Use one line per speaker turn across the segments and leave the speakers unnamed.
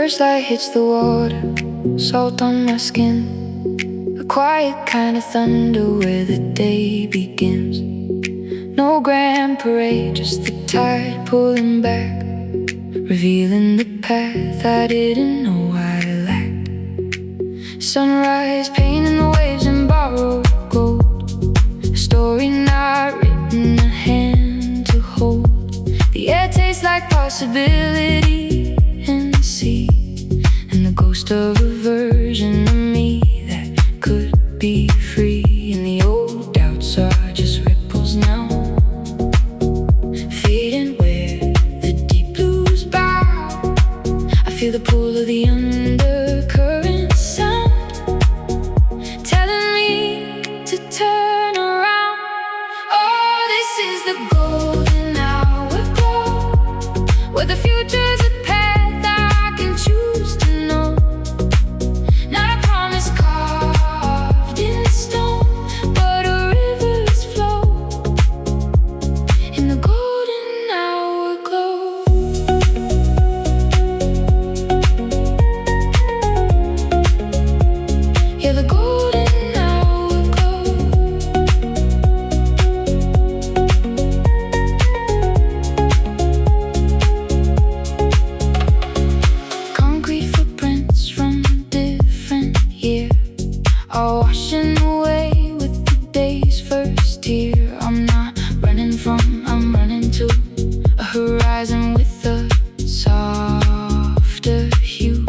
First light hits the water, salt on my skin. A quiet kind of thunder where the day begins. No grand parade, just the tide pulling back, revealing the path I didn't know I lacked. Sunrise painting the waves in borrowed gold, a story not written, a hand to hold. The air tastes like possibility in the sea, and the ghost of a version of me that could be free. And the old doubts are just ripples now, fading where the deep blues bow. I feel the pull of the undercurrent sound, telling me to turn around. Oh, this is the golden hour glow, where the future's a path I can choose to know. Not a promise carved in stone, but a river's flow in the golden hour glow. Yeah, the golden hour glow. Concrete footprints from a different year are washing away with the day's first tear. I'm not running from, I'm running to a horizon with a softer hue.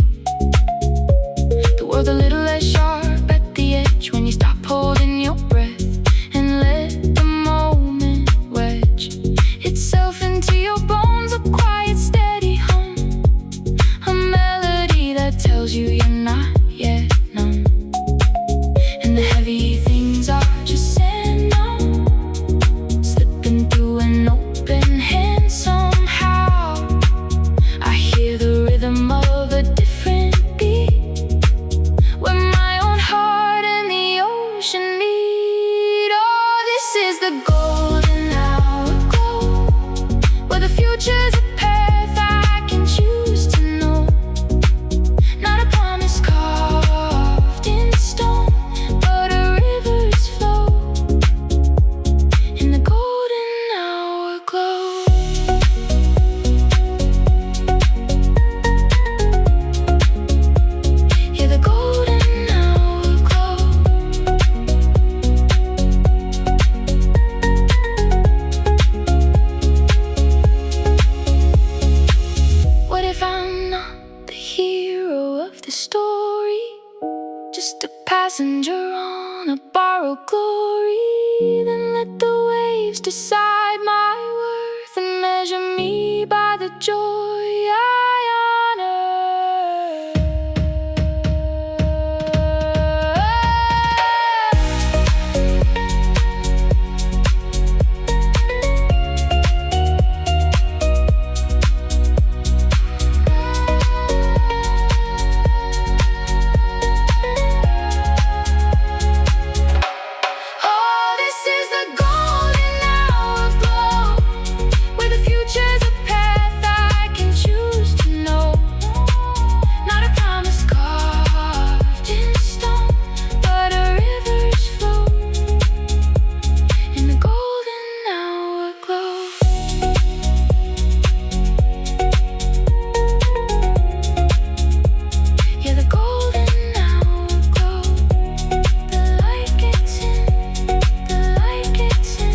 The world a little less sharp at the edge when you stop holding your breath and let the moment wedge itself into your bones. A quiet, steady hum, a melody that tells you you're not yet numb. And the heavy things are just sand now, slipping through an open hand somehow. I hear the rhythm of a different beat, where my own heart and the ocean meet. Oh, this is the golden hour glow, where the future's a path I can choose to know. Not a promise carved in stone, but a river's flow in the golden hour glow. Yeah, the golden hour glow. What if I'm not the hero of the story, just a passenger on a borrowed glory? Then let the waves decide my worth and measure me by the joy I honor. Oh, this is the golden hour glow, where the future's a path I can choose to know. Not a promise carved in stone, but a river's flow in the golden hour glow. Yeah, the golden hour glow. The light gets in, the light gets in.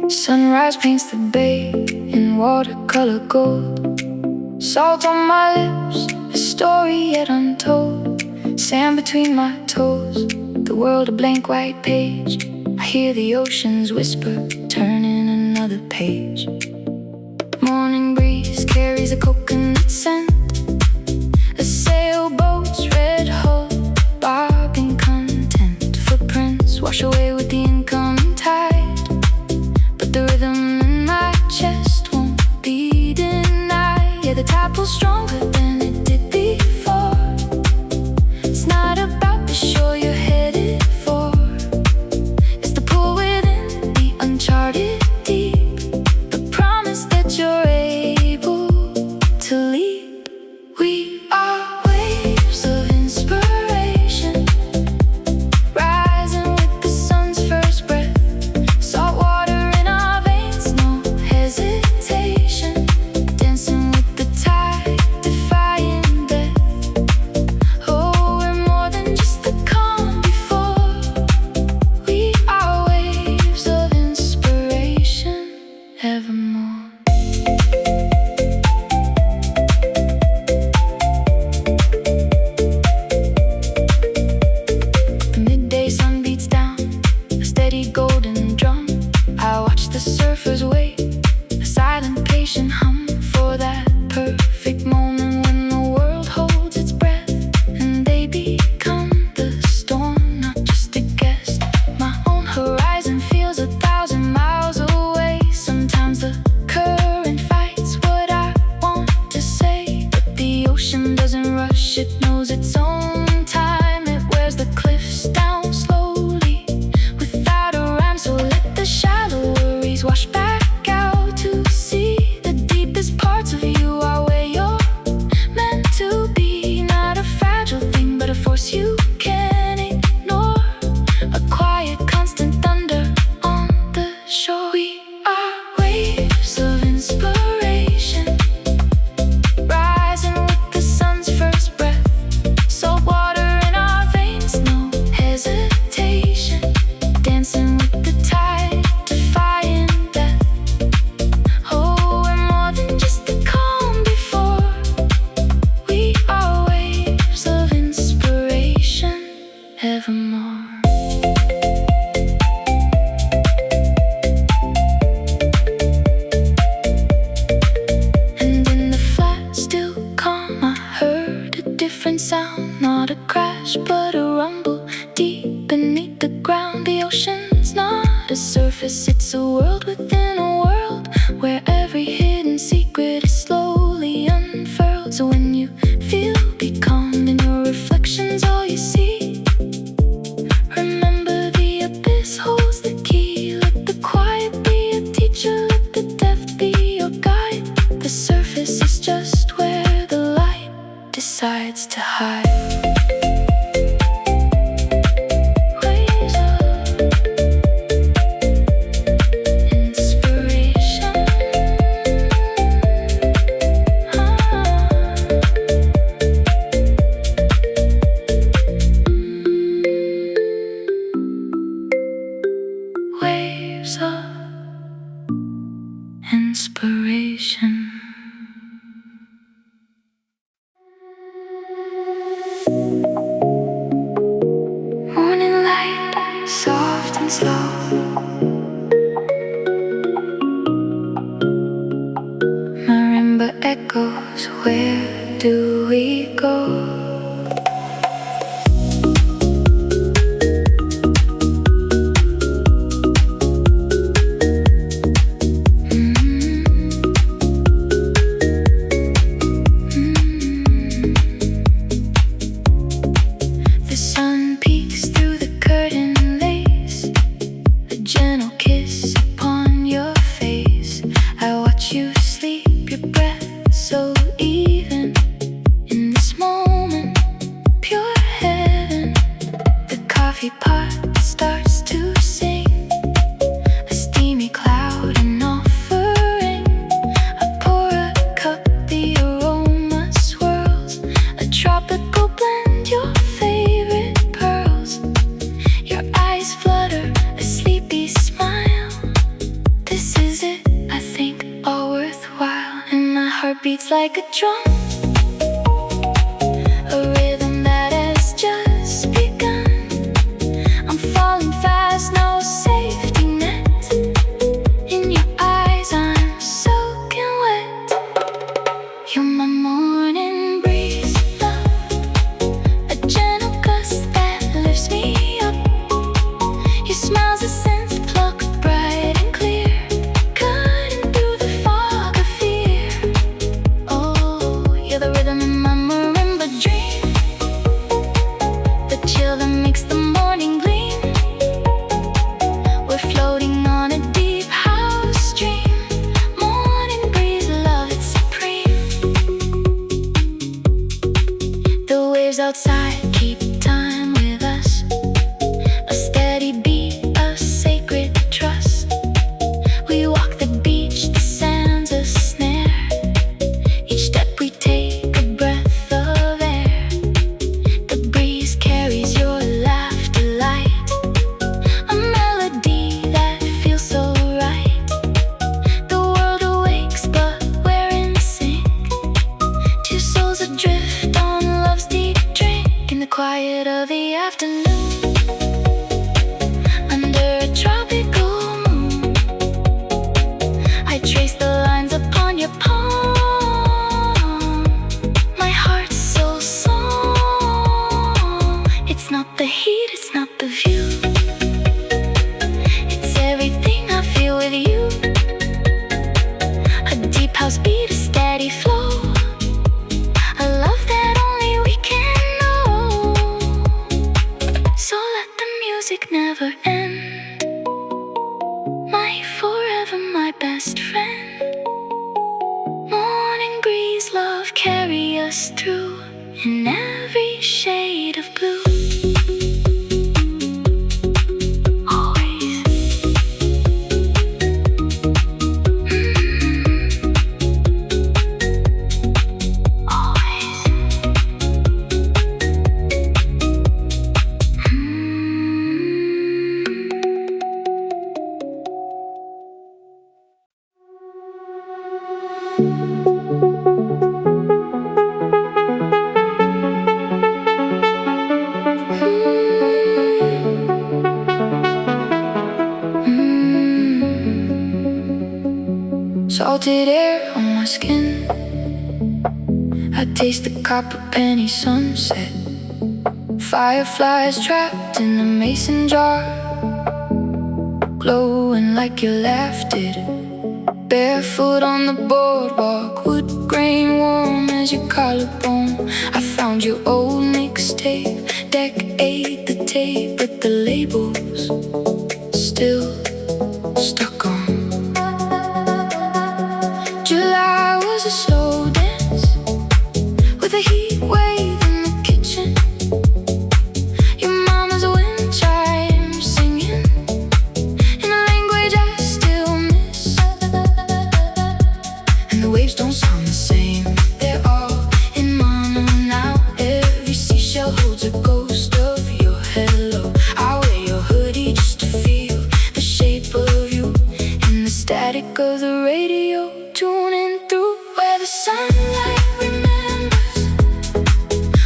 Sunrise paints the bay in watercolor gold. Salt on my lips, a story yet untold. Sand between my toes, the world a blank white page. I hear the oceans whisper, turning another page. Morning breeze carries a coconut scent. A sailboat's red hull, bobbing content. Footprints wash away with the incoming tide, but the rhythm in my chest won't be denied. Yeah, the tide pulls stronger than it did before. It's not about the shore you're headed for, it's the pull within the uncharted deep, the promise that you're able to leap. We are waves of inspiration, rising with the sun's first breath. Salt water in our veins, no hesitation. Dancing with the tide, defying death. Oh, we're more than just the calm before. We are waves of inspiration, evermore. The midday sun beats down a steady golden drum. I watch the surfers wait, a silent patient hum, for that perfect moment when the world holds its breath and they become the storm, not just a guest. My own horizon feels 1,000 miles away. Sometimes the current fights what I want to say, but the ocean doesn't rush, it knows its own time. It wears the cliffs down slowly without a rhyme, so let the shallow worries wash back out to sea. The deepest parts of you are where you're meant to be, not a fragile thing but a force you can't ignore, a quiet constant thunder on the shore. We are waves of inspiration, rising with the sun's first breath. Salt water in our veins, no hesitation. Dancing with the tide, defying death. Oh, we're more than just the calm before. We are waves of inspiration, evermore. And in the flat, still calm, I heard a different sound. Not a crash, but a rumble deep beneath the ground. The ocean's not a surface, it's a world within a world, where every hidden secret is slowly unfurled. So when you feel becalmed and your reflection's all you see, remember the abyss holds the key. Let the quiet be a teacher, let the depth be your guide. The surface is just where the light decides to hide. Waves of inspiration. Waves of inspiration. Morning light, soft and slow. Marimba echoes, where do we go? The sun peeks through the curtain lace, a gentle kiss upon your face. I watch you sleep, your breath so even. In this moment, pure heaven. The coffee pot starts to sing, a steamy cloud, an offering. I pour a cup, the aroma swirls, a tropical blend, your favorite pearls. Your eyes flutter, a sleepy smile. This is it, I think, all worthwhile. And my heart beats like a drum, a rhythm that has just begun. I'm falling fast, no say. till that makes the morning gleam. We're floating on a deep house stream. Morning breeze, love, it's supreme. The waves outside keep time with us. A steady beat, a sacred trust. We walk the beach, the sand's a snare. Each step we take a breath of air. The breeze carries your laughter light, a melody that feels so right. The world awakes but we're in sync. Two souls adrift on love's deep drink. In the quiet of the afternoon, under a tropical moon, I trace the lines upon your palm. My heart's so song. It's not the heat, it's not the view. It's everything I feel with you. A deep house beat, a steady flow. A love that only we can know. So let the music never end. My forever, my best friend. Morning breeze, love, carry us through in every shade of blue. Always. Always. Salted air on my skin. I taste the copper penny sunset. Fireflies trapped in a mason jar, glowing like you left it. Barefoot on the boardwalk, wood grain warm as your collarbone. I found your old mixtape, deck 8, the tape, but the labels still stuck on. July was a slow dance with a heat wave in the kitchen. Your mama's wind chime singing in a language I still miss. And the waves don't sound the same, they're all in mono now. Every seashell holds a ghost of your hello. I wear your hoodie just to feel the shape of you in the static of the radio, tuning through where the sunlight remembers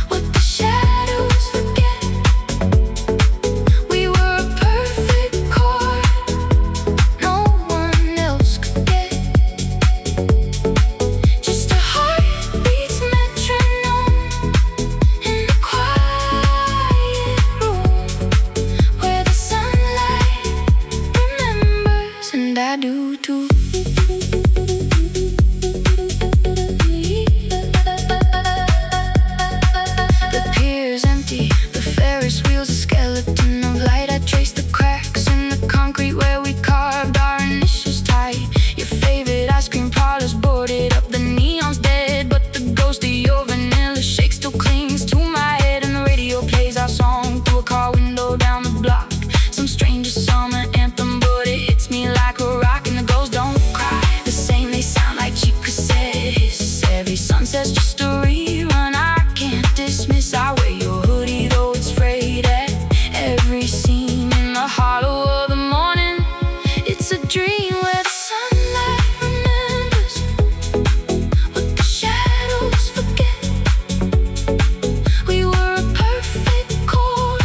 what the shadows forget. We were a perfect chord no one else could get. Just a heartbeat's metronome in a quiet room where the sunlight remembers, and I do too. The pier's empty, the Ferris wheel's a skeleton of light. I trace the cracks in the concrete where we carved our initials tight. Your favorite ice cream parlor's boarded up, the neon's dead, but the ghost of your vanilla shake still clings to my head. And the radio plays our song through a car window down the block. Some stranger summer anthem, but it hits me like a rock. And the ghosts don't cry the same, they sound like cheap cassettes. Every sunset's just a rerun I can't dismiss. I wear your hoodie though it's frayed at every seam. In the hollow of the morning, it's a dream where the sunlight remembers what the shadows forget. We were a perfect chord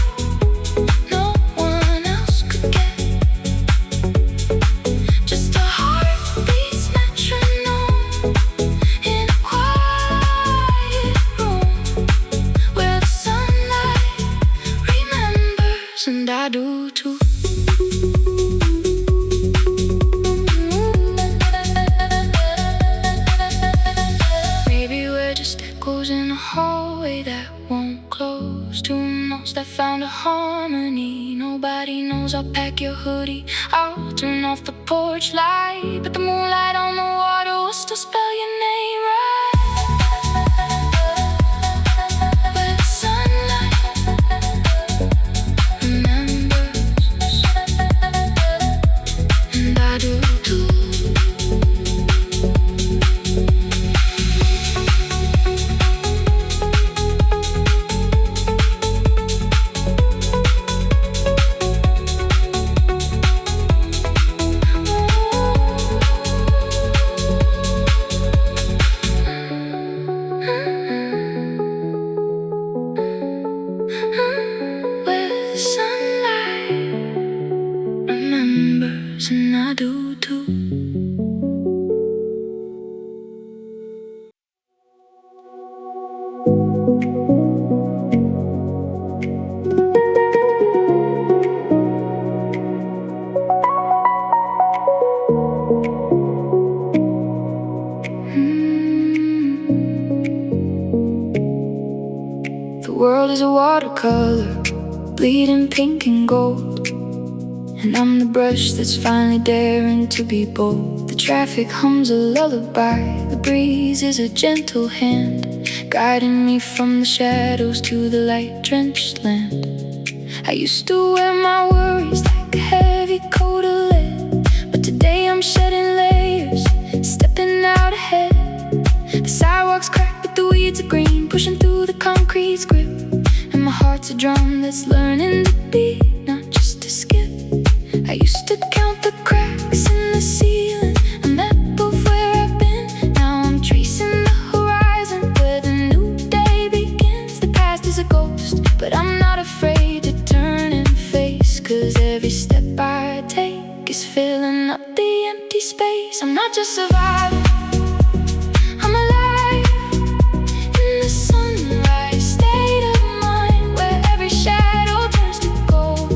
no one else could get. Just a heartbeat's metronome in a quiet room where the sunlight remembers, and I do too. Maybe we're just echoes in a hallway that won't close. Two notes that found a harmony. Nobody knows I'll pack your hoodie. I'll turn off the porch light, but the moonlight on the water will still spell your name right. Where the sunlight remembers, and I do too. And I do too. The world is a watercolor, bleeding pink and gold, and I'm the brush that's finally daring to be bold. The traffic hums a lullaby, the breeze is a gentle hand, guiding me from the shadows to the light-drenched land. I used to wear my worries like a heavy coat of lead, but today I'm shedding layers, stepping out ahead. The sidewalks cracked but the weeds are green, pushing through the concrete's grip, and my heart's a drum that's learning to beat, not just to skip. I used to count the cracks in the ceiling, a map of where I've been. Now I'm tracing the horizon where the new day begins. The past is a ghost, but I'm not afraid to turn and face, 'cause every step I take is filling up the empty space. I'm not just surviving, I'm alive in the sunrise state of mind, where every shadow turns to gold.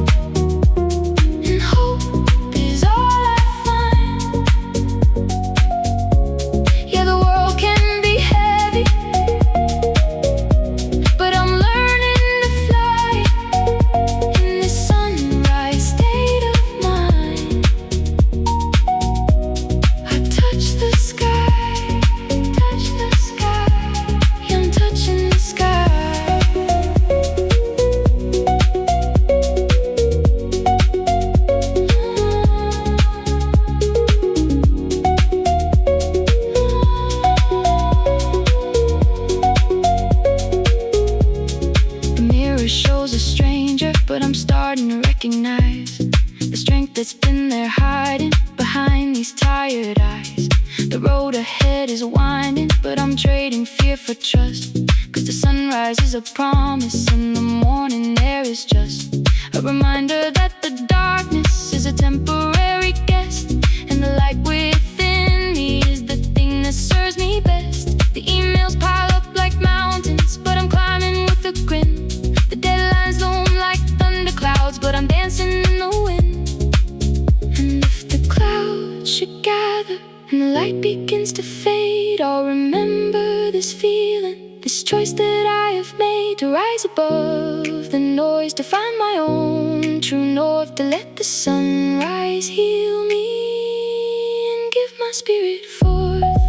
But I'm starting to recognize the strength that's been there hiding behind these tired eyes. The road ahead is winding, but I'm trading fear for trust, 'cause the sunrise is a promise and the morning air is just a reminder that the darkness is a temporary guest, and the light within me is the thing that serves me best. The emails pile up like mountains, but I'm climbing with a grin. The deadlines loom like clouds, but I'm dancing in the wind. And if the clouds should gather and the light begins to fade, I'll remember this feeling, this choice that I have made, to rise above the noise, to find my own true north, to let the sunrise heal me and give my spirit forth.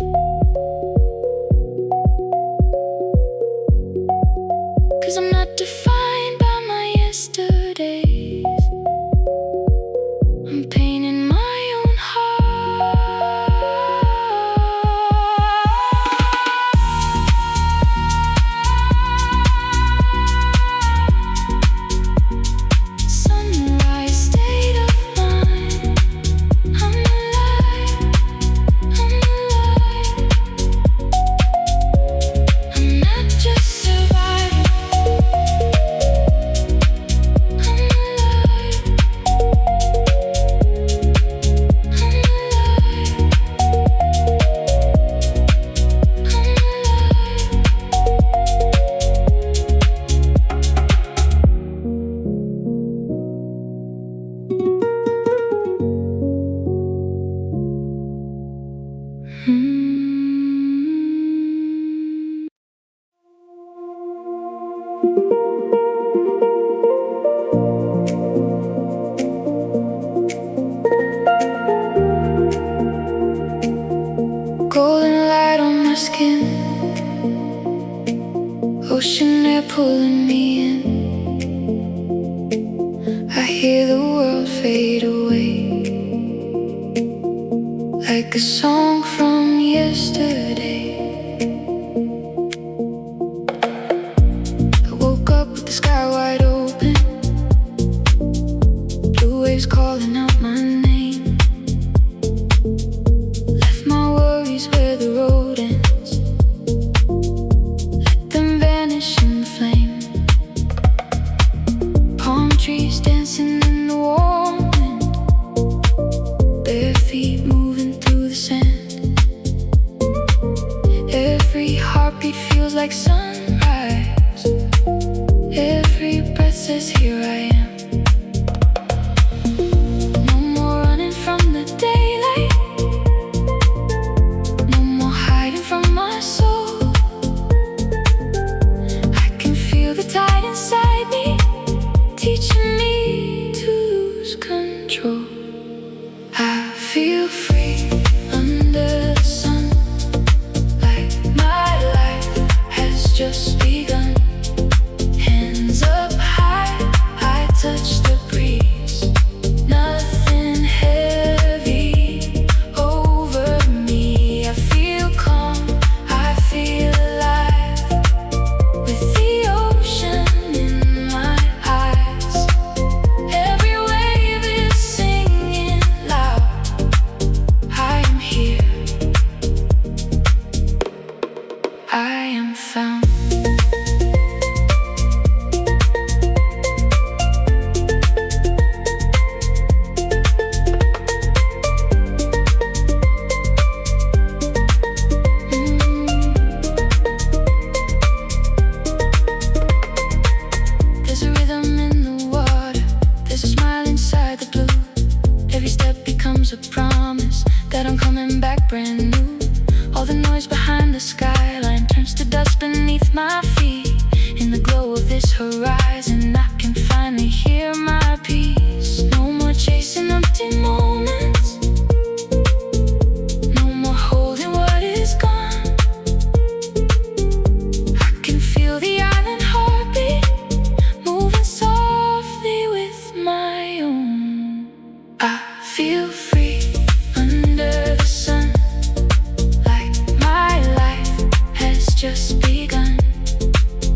'Cause I'm not defined by my yesterdays, I'm painting my own heart. Sunrise state of mind, I'm alive, I'm alive. pulling me in. I hear the world fade away, like a song from yesterday. I woke up with the sky wide open, blue waves calling out my name. Left my worries where the road ends, let them vanish in the flame. Palm trees dancing in the warm wind, bare feet moving through the sand. Every heartbeat feels like sunrise, every breath says here I am. No more running from the daylight, no more hiding from my soul. I can feel the tide inside me, teaching me to lose control. I feel free under the sun, like my life has just begun. Hands up high, I touch the breeze. Nothing heavy over me. I feel calm, I feel alive, with the ocean in my eyes. Every wave is singing loud. I am here, I am found. There's a rhythm in the water, there's a smile inside the blue. Every step becomes a promise that I'm coming back brand new. All the noise behind the skyline turns to dust beneath my feet. In the glow of this horizon, I can finally hear my peace. No more chasing empty moments, no more holding what is gone. I can feel the island heartbeat moving softly with my own. I feel free under the sun, like my life has just begun.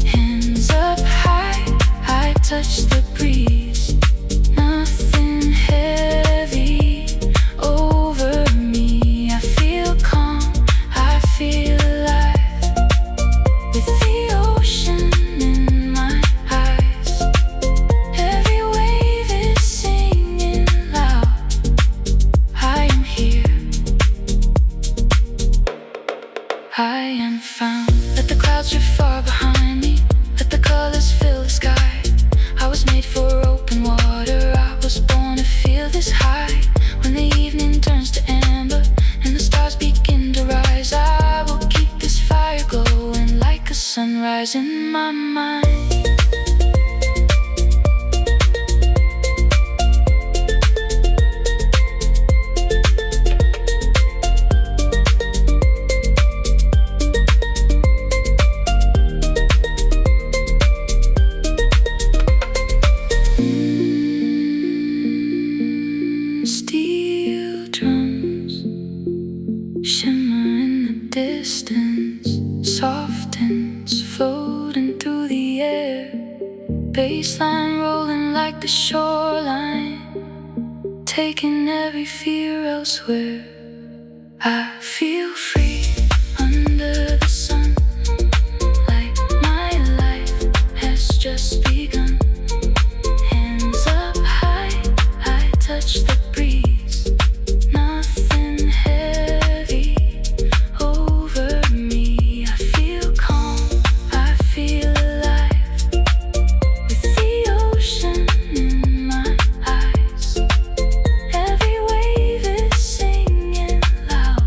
Hands up high, I touch the breeze. Nothing heavy over me. I feel calm, I feel alive, with the ocean in my eyes. Every wave is singing loud. I am here, I am found. Let the clouds drift far behind me, let the colors fill the sky. I was made for open water, I was born to feel this high. When the evening turns to amber and the stars begin to rise, I will keep this fire glowing like a sunrise in my mind. Steel drums shimmer in the distance, softens, floating through the air. Bassline rolling like the shoreline, taking every fear elsewhere. I feel free under the sun, like my life has just begun. Hands up high, I touch the breeze. Nothing heavy over me. I feel calm, I feel alive, with the ocean in my eyes. Every wave is singing loud.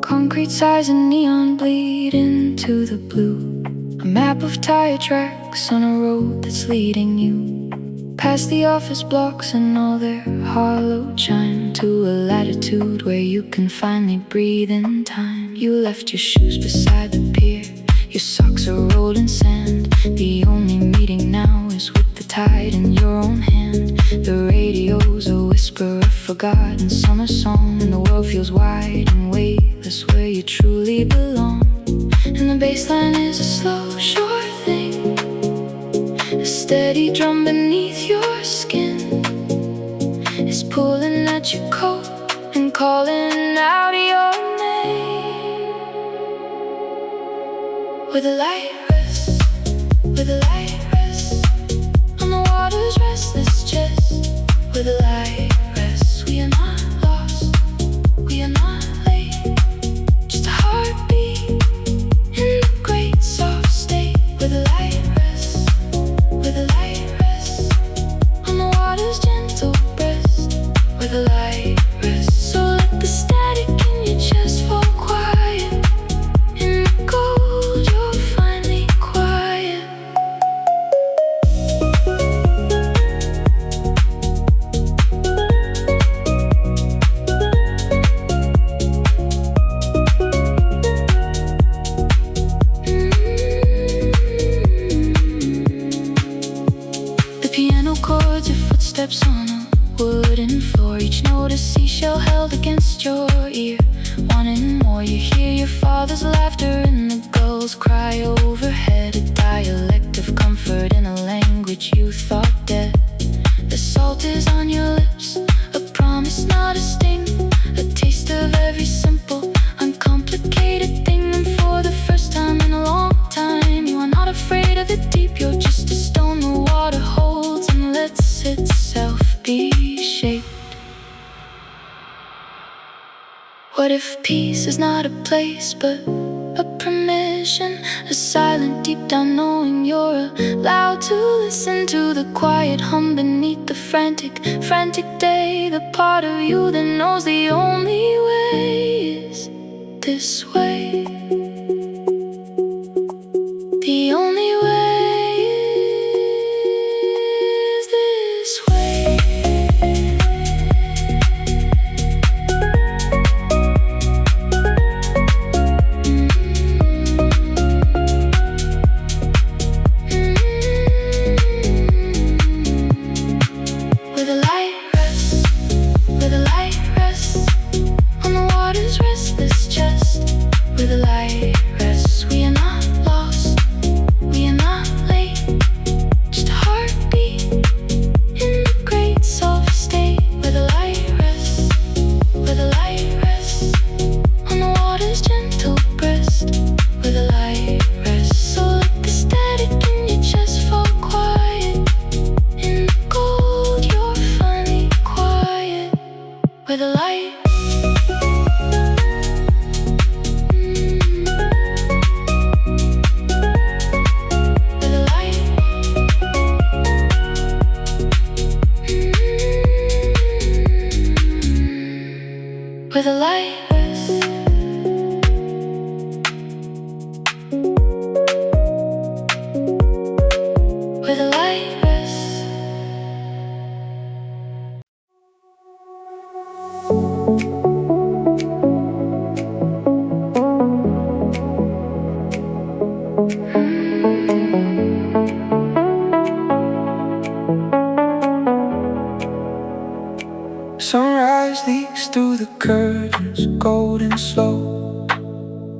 Concrete sighs and neon bleed into the blue. A map of tire tracks on a road that's leading you past the office blocks and all their hollow chime to a latitude where you can finally breathe in time. You left your shoes beside the pier, your socks are rolled in sand. The only meeting now is with the tide in your own hand. The radio's a whisper of forgotten summer song, and the world feels wide and weightless where you truly belong. And the bassline is a slow, sure thing, a steady drum beneath your skin. It's pulling at your coat and calling out your name. With a light rest, with a light rest on the water's restless chest. With a light rest, we are not lost, we are not late. Just a heartbeat in the great soft state. With a light rest, with a light rest on the water's gentle breast. With a light rest, so let the static in your chest fall quiet. In the cold, you're finally quiet. The piano chords, your footsteps on a wooden floor. Each note a seashell held against your ear. Wanting more, you hear your father's laughter and the gulls cry overhead. A dialect of comfort in a language you thought dead. The salt is on your lips, a promise, not a sting. A taste of every simple, uncomplicated thing. And for the first time in a long time, you are not afraid of the deep. You're just a stone the water holds and lets itself be shaped. What if peace is not a place but a permission? A silent deep down knowing you're allowed to listen to the quiet hum beneath the frantic, frantic day. The part of you that knows the only way is this way. The only way is this way. With a light rest, with a light rest on the water's restless chest. With a light rest, we are not lost, we are not late. Just a heartbeat in the great soft state. With a light rest, with a light rest on the water's gentle breast. With a light rest, so let the static in your chest fall quiet. In the cold, you're finally quiet. With a light. With a light. With a light rest. With a light rest.
Sunrise leaks through the curtains, golden slow,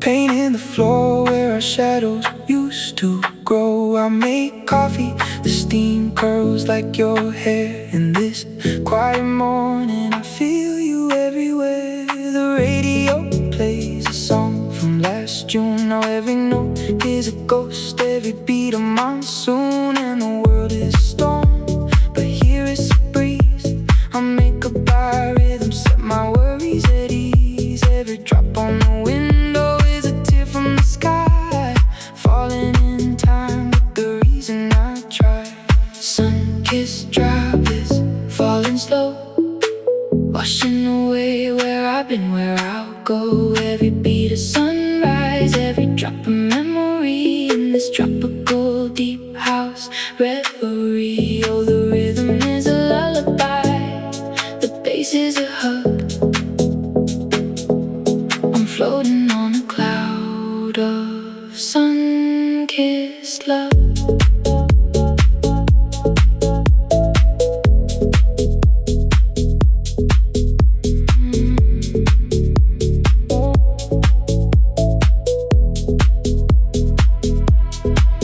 paint in the floor
our shadows used to grow. I make coffee, the steam curls like your hair. In this quiet morning, I feel you everywhere. The radio plays a song from last June. Now every note is a ghost, every beat a monsoon. And the world is a storm, but here is a breeze. I'll make a biorhythm, set my worries at ease. Every drop on the window is a tear from the sky, falling in time with the reason I try. Sun-kissed droplets falling slow, washing away where I've been, where I'll go. Every beat a sunrise, every drop a memory in this tropical deep house reverie. Oh, the rhythm is a lullaby, the bass is a hug. I'm floating on a cloud of sun-kissed love.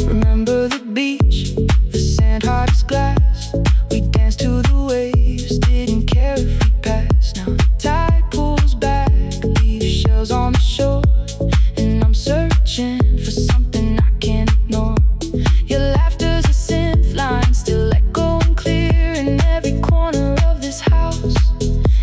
Remember the beach, the sand hard as glass. We danced to the waves, didn't care if we passed. Now the tide pulls back, leaves shells on the shore, and I'm searching for something I can't ignore. Your laughter's a synth line, still echoing clear in every corner of this house,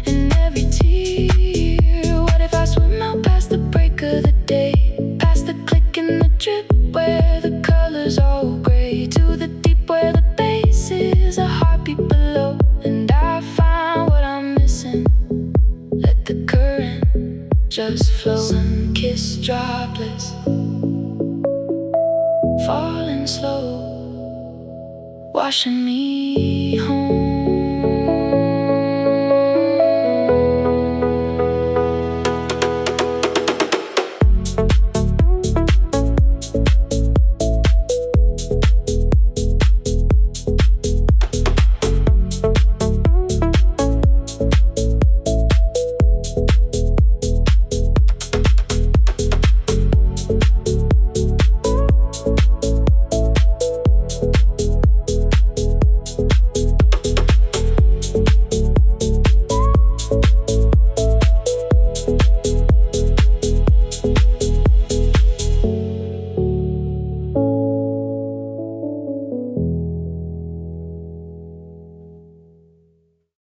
in every tear. What if I swim out past the break of the day, past the click and the drip, where the colors all gray, to the deep where the bass is a heartbeat below, and I find what I'm missing. Let the current just flow. Sun-kissed droplets falling slow, washing me home.